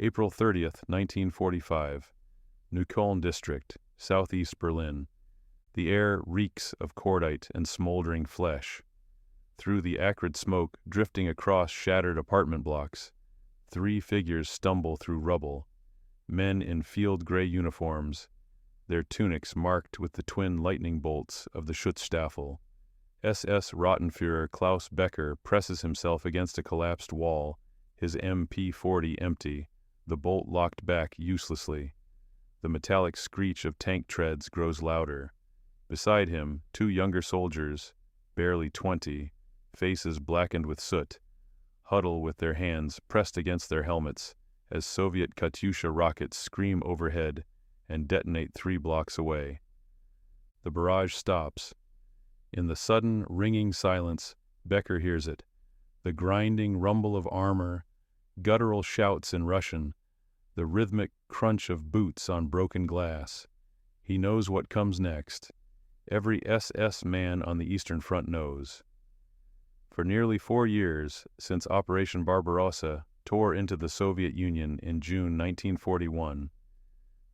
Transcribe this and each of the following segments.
April 30th, 1945. Neukölln District, southeast Berlin. The air reeks of cordite and smoldering flesh. Through the acrid smoke drifting across shattered apartment blocks, 3 figures stumble through rubble. Men in field-gray uniforms, their tunics marked with the twin lightning bolts of the Schutzstaffel. SS Rottenführer Klaus Becker presses himself against a collapsed wall, his MP-40 empty, the bolt locked back uselessly. The metallic screech of tank treads grows louder. Beside him, 2 younger soldiers, barely 20, faces blackened with soot, huddle with their hands pressed against their helmets as Soviet Katyusha rockets scream overhead and detonate 3 blocks away. The barrage stops. In the sudden, ringing silence, Becker hears it. The grinding rumble of armor, guttural shouts in Russian, the rhythmic crunch of boots on broken glass. He knows what comes next. Every SS man on the Eastern Front knows. For nearly 4 years, since Operation Barbarossa tore into the Soviet Union in June 1941,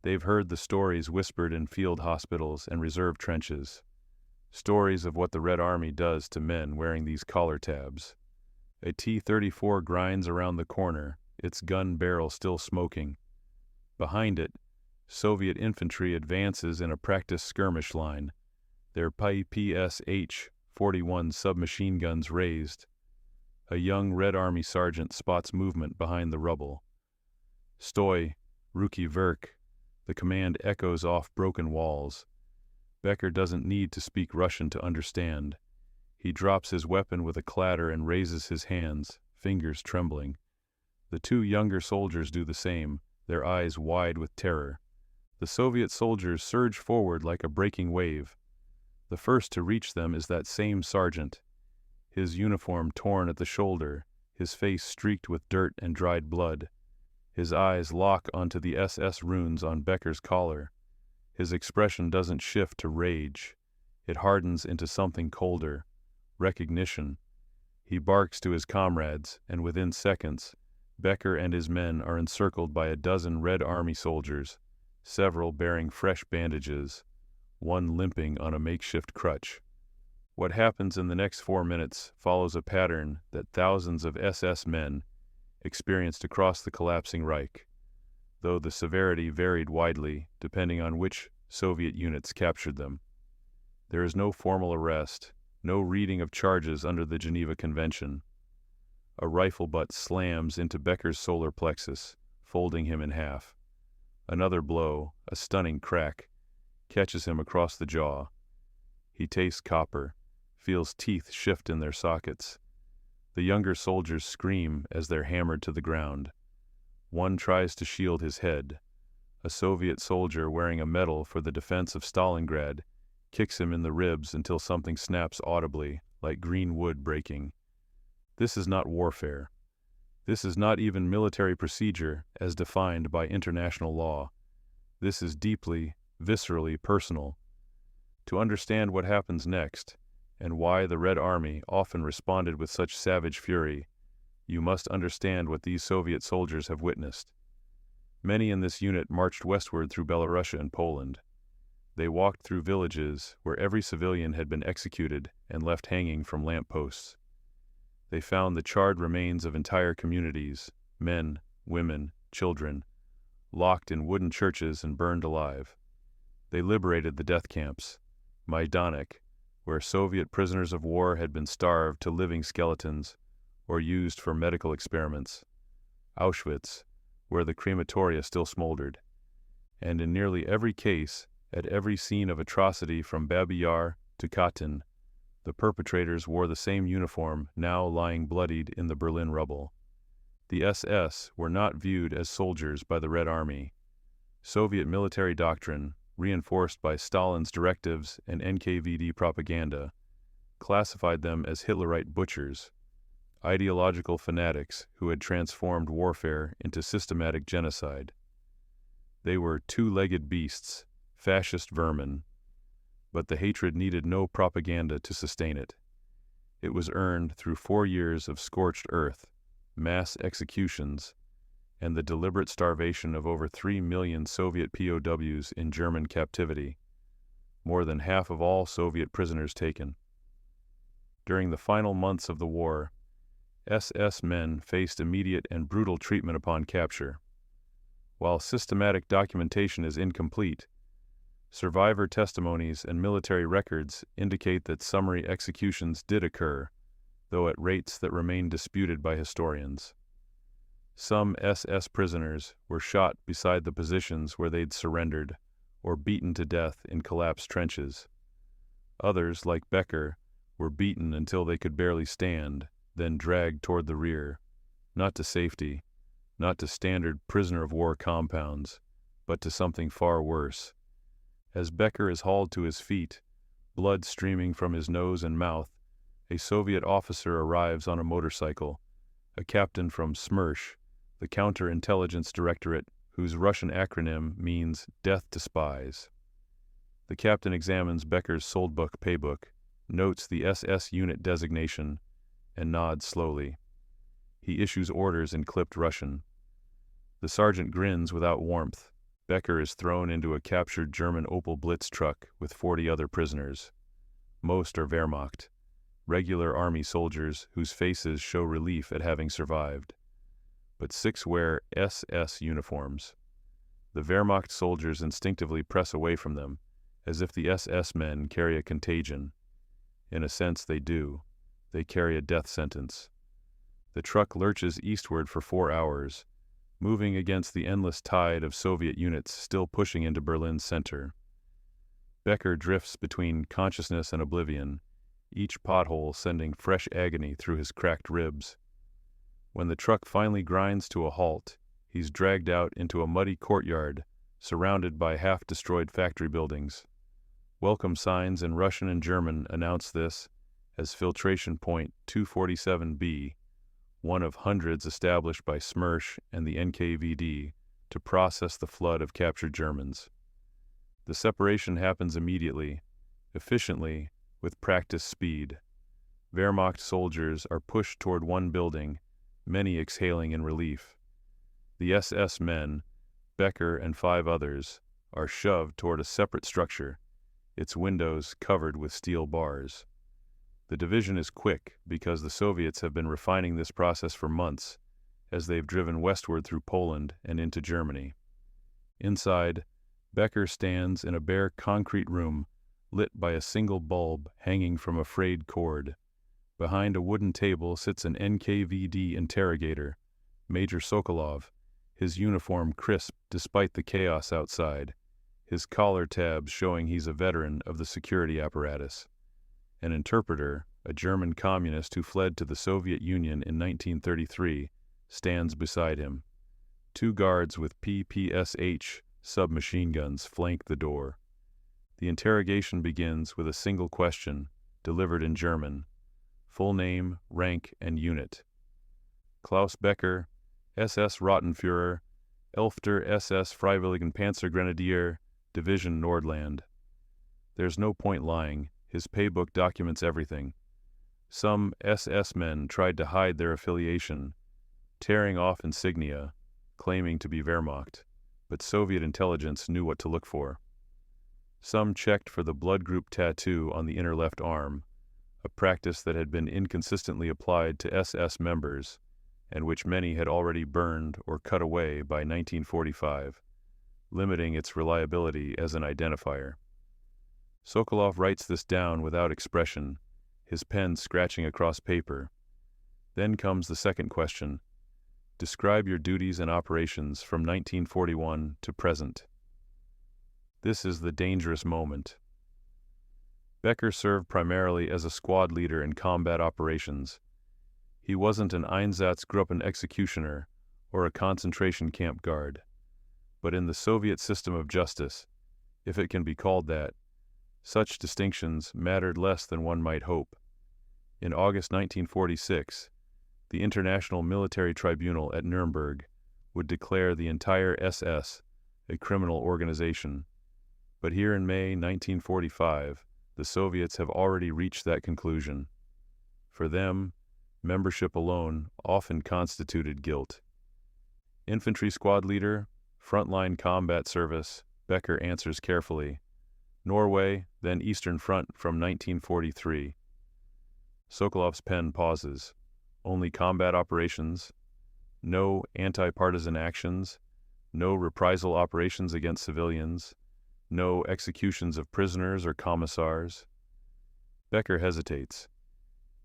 they've heard the stories whispered in field hospitals and reserve trenches. Stories of what the Red Army does to men wearing these collar tabs. A T-34 grinds around the corner, its gun barrel still smoking. Behind it, Soviet infantry advances in a practice skirmish line, their PSH-41 submachine guns raised. A young Red Army sergeant spots movement behind the rubble. Stoi, Ruki Verk, the command echoes off broken walls. Becker doesn't need to speak Russian to understand. He drops his weapon with a clatter and raises his hands, fingers trembling. The 2 younger soldiers do the same, their eyes wide with terror. The Soviet soldiers surge forward like a breaking wave. The first to reach them is that same sergeant, his uniform torn at the shoulder, his face streaked with dirt and dried blood. His eyes lock onto the SS runes on Becker's collar. His expression doesn't shift to rage. It hardens into something colder, recognition. He barks to his comrades, and within seconds, Becker and his men are encircled by a dozen Red Army soldiers, several bearing fresh bandages, one limping on a makeshift crutch. What happens in the next 4 minutes follows a pattern that thousands of SS men experienced across the collapsing Reich, though the severity varied widely depending on which Soviet units captured them. There is no formal arrest, no reading of charges under the Geneva Convention. A rifle butt slams into Becker's solar plexus, folding him in half. Another blow, a stunning crack, catches him across the jaw. He tastes copper, feels teeth shift in their sockets. The younger soldiers scream as they're hammered to the ground. One tries to shield his head. A Soviet soldier wearing a medal for the defense of Stalingrad kicks him in the ribs until something snaps audibly, like green wood breaking. This is not warfare. This is not even military procedure as defined by international law. This is deeply, viscerally personal. To understand what happens next, and why the Red Army often responded with such savage fury, you must understand what these Soviet soldiers have witnessed. Many in this unit marched westward through Belarus and Poland. They walked through villages where every civilian had been executed and left hanging from lamp posts. They found the charred remains of entire communities, men, women, children, locked in wooden churches and burned alive. They liberated the death camps, Majdanek, where Soviet prisoners of war had been starved to living skeletons or used for medical experiments, Auschwitz, where the crematoria still smoldered, and in nearly every case, at every scene of atrocity from Babi Yar to Katyn, the perpetrators wore the same uniform now lying bloodied in the Berlin rubble. The SS were not viewed as soldiers by the Red Army. Soviet military doctrine, reinforced by Stalin's directives and NKVD propaganda, classified them as Hitlerite butchers, ideological fanatics who had transformed warfare into systematic genocide. They were 2-legged beasts, fascist vermin, but the hatred needed no propaganda to sustain it. It was earned through 4 years of scorched earth, mass executions, and the deliberate starvation of over 3 million Soviet POWs in German captivity, more than half of all Soviet prisoners taken. During the final months of the war, SS men faced immediate and brutal treatment upon capture. While systematic documentation is incomplete, survivor testimonies and military records indicate that summary executions did occur, though at rates that remain disputed by historians. Some SS prisoners were shot beside the positions where they'd surrendered, or beaten to death in collapsed trenches. Others, like Becker, were beaten until they could barely stand, then dragged toward the rear, not to safety, not to standard prisoner-of-war compounds, but to something far worse. As Becker is hauled to his feet, blood streaming from his nose and mouth, a Soviet officer arrives on a motorcycle, a captain from SMERSH, the Counterintelligence Directorate, whose Russian acronym means Death to Spies. The captain examines Becker's soldbook paybook, notes the SS unit designation, and nods slowly. He issues orders in clipped Russian. The sergeant grins without warmth. Becker is thrown into a captured German Opel Blitz truck with 40 other prisoners. Most are Wehrmacht, regular army soldiers whose faces show relief at having survived. But 6 wear SS uniforms. The Wehrmacht soldiers instinctively press away from them, as if the SS men carry a contagion. In a sense, they do. They carry a death sentence. The truck lurches eastward for 4 hours, moving against the endless tide of Soviet units still pushing into Berlin's center. Becker drifts between consciousness and oblivion, each pothole sending fresh agony through his cracked ribs. When the truck finally grinds to a halt, he's dragged out into a muddy courtyard surrounded by half-destroyed factory buildings. Welcome signs in Russian and German announce this as Filtration Point 247B, one of hundreds established by SMERSH and the NKVD to process the flood of captured Germans. The separation happens immediately, efficiently, with practiced speed. Wehrmacht soldiers are pushed toward one building, many exhaling in relief. The SS men, Becker and 5 others, are shoved toward a separate structure, its windows covered with steel bars. The division is quick because the Soviets have been refining this process for months as they've driven westward through Poland and into Germany. Inside, Becker stands in a bare concrete room lit by a single bulb hanging from a frayed cord. Behind a wooden table sits an NKVD interrogator, Major Sokolov, his uniform crisp despite the chaos outside, his collar tabs showing he's a veteran of the security apparatus. An interpreter, a German communist who fled to the Soviet Union in 1933, stands beside him. 2 guards with PPSH submachine guns flank the door. The interrogation begins with a single question, delivered in German. Full name, rank, and unit. Klaus Becker, SS Rottenführer, 11. SS Freiwilligen Panzergrenadier, Division Nordland. There's no point lying. His paybook documents everything. Some SS men tried to hide their affiliation, tearing off insignia, claiming to be Wehrmacht, but Soviet intelligence knew what to look for. Some checked for the blood group tattoo on the inner left arm, a practice that had been inconsistently applied to SS members, and which many had already burned or cut away by 1945, limiting its reliability as an identifier. Sokolov writes this down without expression, his pen scratching across paper. Then comes the second question. Describe your duties and operations from 1941 to present. This is the dangerous moment. Becker served primarily as a squad leader in combat operations. He wasn't an Einsatzgruppen executioner or a concentration camp guard. But in the Soviet system of justice, if it can be called that, such distinctions mattered less than one might hope. In August 1946, the International Military Tribunal at Nuremberg would declare the entire SS a criminal organization. But here in May 1945, the Soviets have already reached that conclusion. For them, membership alone often constituted guilt. Infantry squad leader, frontline combat service, Becker answers carefully. Norway, then Eastern Front from 1943. Sokolov's pen pauses. Only combat operations. No anti-partisan actions. No reprisal operations against civilians. No executions of prisoners or commissars. Becker hesitates.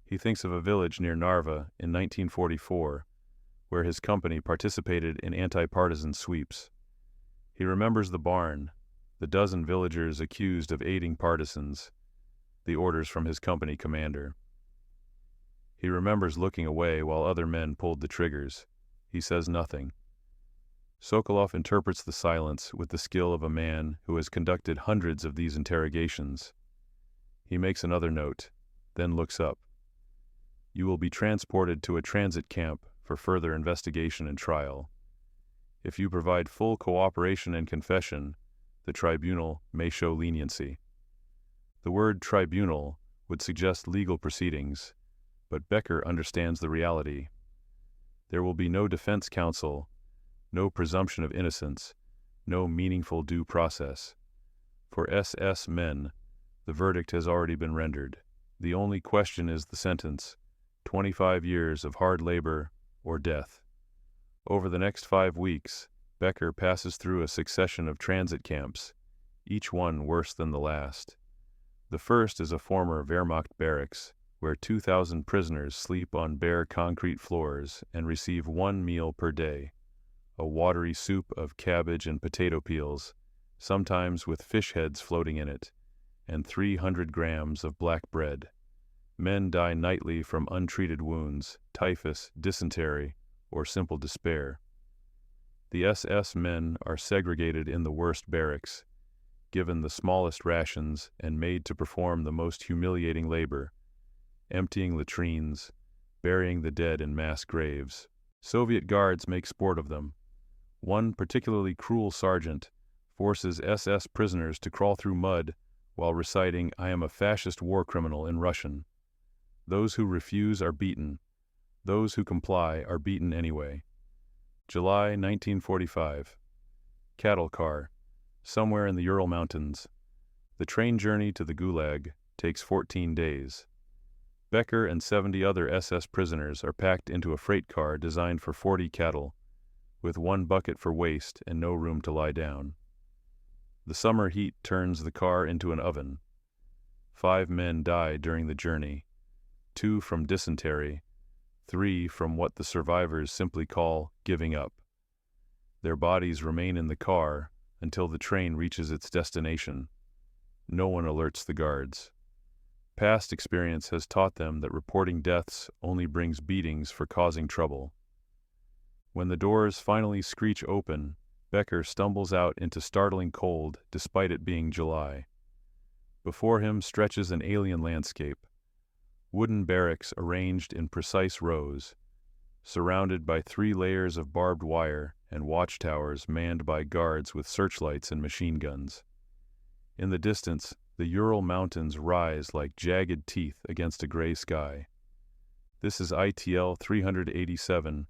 He thinks of a village near Narva in 1944, where his company participated in anti-partisan sweeps. He remembers the barn, the dozen villagers accused of aiding partisans, the orders from his company commander. He remembers looking away while other men pulled the triggers. He says nothing. Sokolov interprets the silence with the skill of a man who has conducted hundreds of these interrogations. He makes another note, then looks up. You will be transported to a transit camp for further investigation and trial. If you provide full cooperation and confession, the tribunal may show leniency. The word tribunal would suggest legal proceedings, but Becker understands the reality. There will be no defense counsel, no presumption of innocence, no meaningful due process. For SS men, the verdict has already been rendered. The only question is the sentence, 25 years of hard labor or death. Over the next 5 weeks, Becker passes through a succession of transit camps, each one worse than the last. The first is a former Wehrmacht barracks, where 2,000 prisoners sleep on bare concrete floors and receive 1 meal per day, a watery soup of cabbage and potato peels, sometimes with fish heads floating in it, and 300 grams of black bread. Men die nightly from untreated wounds, typhus, dysentery, or simple despair. The SS men are segregated in the worst barracks, given the smallest rations and made to perform the most humiliating labor, emptying latrines, burying the dead in mass graves. Soviet guards make sport of them. One particularly cruel sergeant forces SS prisoners to crawl through mud while reciting "I am a fascist war criminal" in Russian. Those who refuse are beaten. Those who comply are beaten anyway. July 1945. Cattle car, somewhere in the Ural Mountains. The train journey to the Gulag takes 14 days. Becker and 70 other SS prisoners are packed into a freight car designed for 40 cattle, with 1 bucket for waste and no room to lie down. The summer heat turns the car into an oven. 5 men die during the journey, 2 from dysentery, 3 from what the survivors simply call giving up. Their bodies remain in the car until the train reaches its destination. No one alerts the guards. Past experience has taught them that reporting deaths only brings beatings for causing trouble. When the doors finally screech open, Becker stumbles out into startling cold despite it being July. Before him stretches an alien landscape. Wooden barracks arranged in precise rows, surrounded by 3 layers of barbed wire and watchtowers manned by guards with searchlights and machine guns. In the distance, the Ural Mountains rise like jagged teeth against a gray sky. This is ITL 387,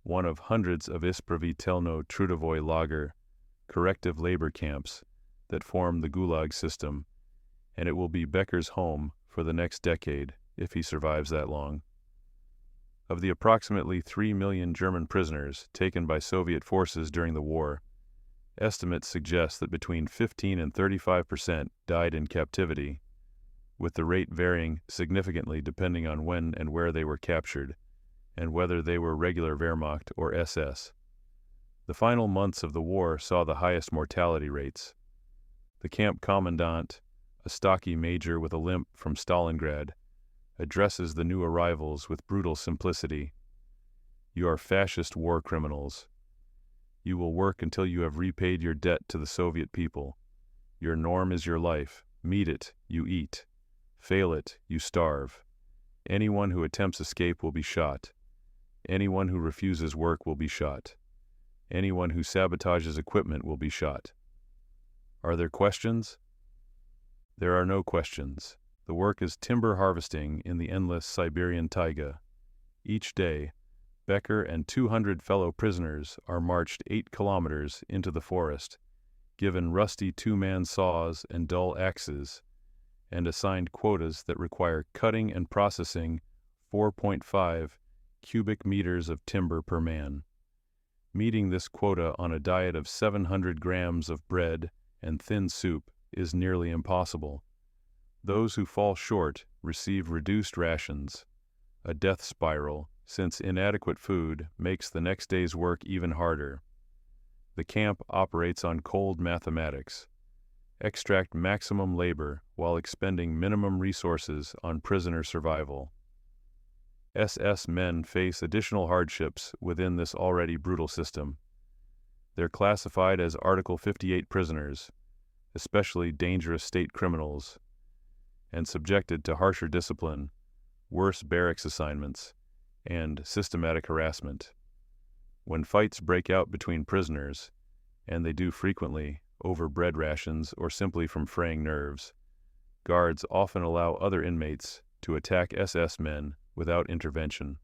one of hundreds of Ispravitelno Trudovoi lager, corrective labor camps, that form the Gulag system, and it will be Becker's home for the next decade, if he survives that long. Of the approximately 3 million German prisoners taken by Soviet forces during the war, estimates suggest that between 15 and 35% died in captivity, with the rate varying significantly depending on when and where they were captured, and whether they were regular Wehrmacht or SS. The final months of the war saw the highest mortality rates. The camp commandant, a stocky major with a limp from Stalingrad, addresses the new arrivals with brutal simplicity. You are fascist war criminals. You will work until you have repaid your debt to the Soviet people. Your norm is your life. Meet it, you eat. Fail it, you starve. Anyone who attempts escape will be shot. Anyone who refuses work will be shot. Anyone who sabotages equipment will be shot. Are there questions? There are no questions. The work is timber harvesting in the endless Siberian taiga. Each day, Becker and 200 fellow prisoners are marched 8 kilometers into the forest, given rusty two-man saws and dull axes, and assigned quotas that require cutting and processing 4.5 cubic meters of timber per man. Meeting this quota on a diet of 700 grams of bread and thin soup is nearly impossible. Those who fall short receive reduced rations, a death spiral, since inadequate food makes the next day's work even harder. The camp operates on cold mathematics. Extract maximum labor while expending minimum resources on prisoner survival. SS men face additional hardships within this already brutal system. They're classified as Article 58 prisoners, especially dangerous state criminals, and subjected to harsher discipline, worse barracks assignments, and systematic harassment. When fights break out between prisoners, and they do frequently over bread rations or simply from fraying nerves, guards often allow other inmates to attack SS men without intervention.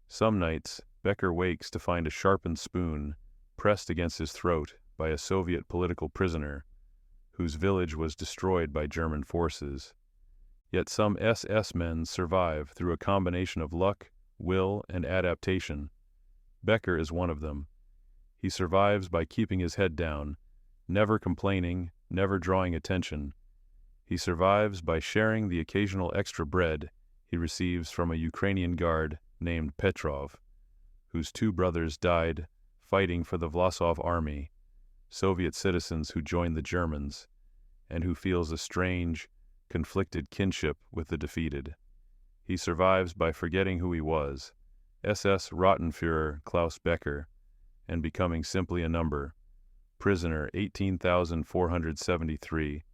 Some nights, Becker wakes to find a sharpened spoon pressed against his throat by a Soviet political prisoner whose village was destroyed by German forces. Yet some SS men survive through a combination of luck, will, and adaptation. Becker is one of them. He survives by keeping his head down, never complaining, never drawing attention. He survives by sharing the occasional extra bread he receives from a Ukrainian guard named Petrov, whose 2 brothers died fighting for the Vlasov army, Soviet citizens who joined the Germans, and who feels a strange, conflicted kinship with the defeated. He survives by forgetting who he was, SS Rottenführer Klaus Becker, and becoming simply a number, prisoner 18,473,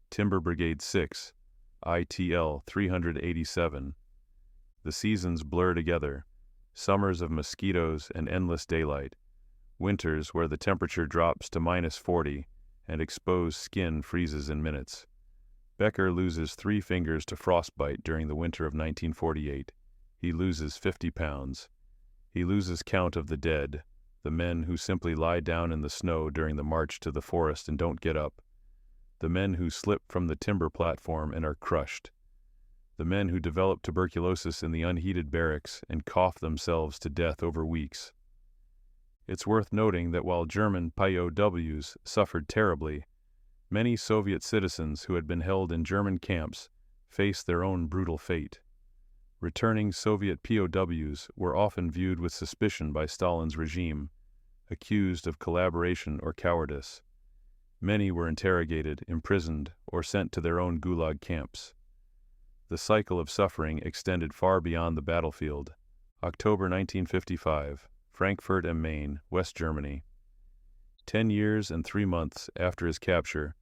Timber Brigade 6, ITL 387. The seasons blur together, summers of mosquitoes and endless daylight, winters where the temperature drops to -40 and exposed skin freezes in minutes. Becker loses 3 fingers to frostbite during the winter of 1948. He loses 50 pounds. He loses count of the dead, the men who simply lie down in the snow during the march to the forest and don't get up, the men who slip from the timber platform and are crushed, the men who develop tuberculosis in the unheated barracks and cough themselves to death over weeks. It's worth noting that while German POWs suffered terribly, many Soviet citizens who had been held in German camps faced their own brutal fate. Returning Soviet POWs were often viewed with suspicion by Stalin's regime, accused of collaboration or cowardice. Many were interrogated, imprisoned, or sent to their own Gulag camps. The cycle of suffering extended far beyond the battlefield. October 1955, Frankfurt am Main, West Germany. 10 years and 3 months after his capture,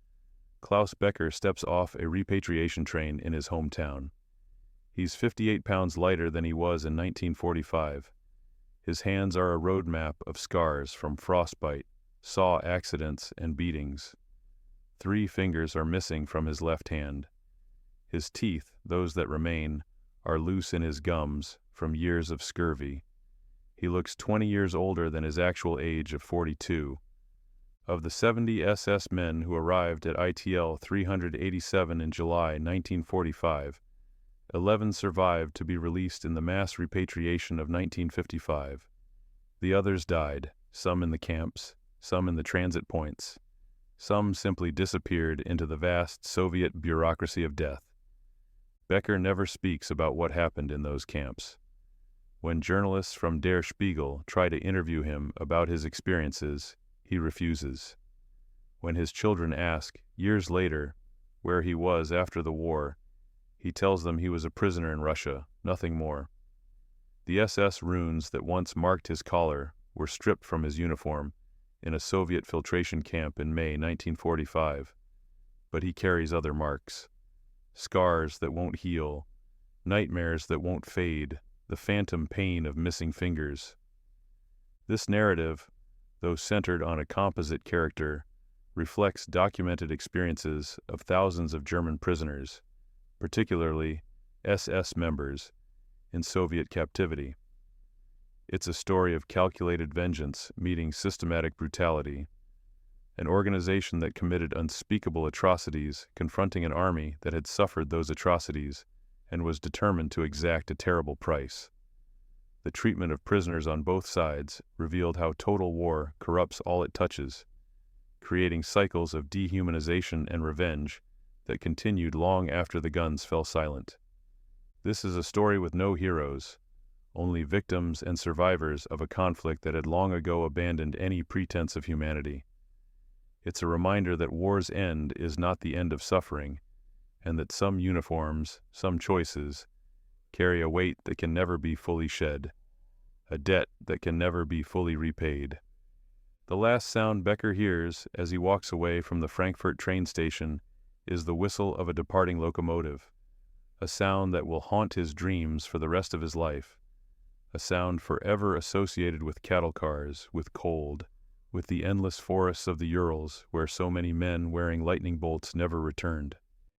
Klaus Becker steps off a repatriation train in his hometown. He's 58 pounds lighter than he was in 1945. His hands are a road map of scars from frostbite, saw accidents, and beatings. 3 fingers are missing from his left hand. His teeth, those that remain, are loose in his gums from years of scurvy. He looks 20 years older than his actual age of 42. Of the 70 SS men who arrived at ITL 387 in July 1945, 11 survived to be released in the mass repatriation of 1955. The others died, some in the camps, some in the transit points. Some simply disappeared into the vast Soviet bureaucracy of death. Becker never speaks about what happened in those camps. When journalists from Der Spiegel try to interview him about his experiences, he refuses. When his children ask, years later, where he was after the war, he tells them he was a prisoner in Russia, nothing more. The SS runes that once marked his collar were stripped from his uniform in a Soviet filtration camp in May 1945, but he carries other marks. Scars that won't heal, nightmares that won't fade, the phantom pain of missing fingers. This narrative, though centered on a composite character, reflects documented experiences of thousands of German prisoners, particularly SS members, in Soviet captivity. It's a story of calculated vengeance meeting systematic brutality, an organization that committed unspeakable atrocities, confronting an army that had suffered those atrocities and was determined to exact a terrible price. The treatment of prisoners on both sides revealed how total war corrupts all it touches, creating cycles of dehumanization and revenge that continued long after the guns fell silent. This is a story with no heroes, only victims and survivors of a conflict that had long ago abandoned any pretense of humanity. It's a reminder that war's end is not the end of suffering, and that some uniforms, some choices, carry a weight that can never be fully shed, a debt that can never be fully repaid. The last sound Becker hears as he walks away from the Frankfurt train station is the whistle of a departing locomotive, a sound that will haunt his dreams for the rest of his life, a sound forever associated with cattle cars, with cold, with the endless forests of the Urals where so many men wearing lightning bolts never returned.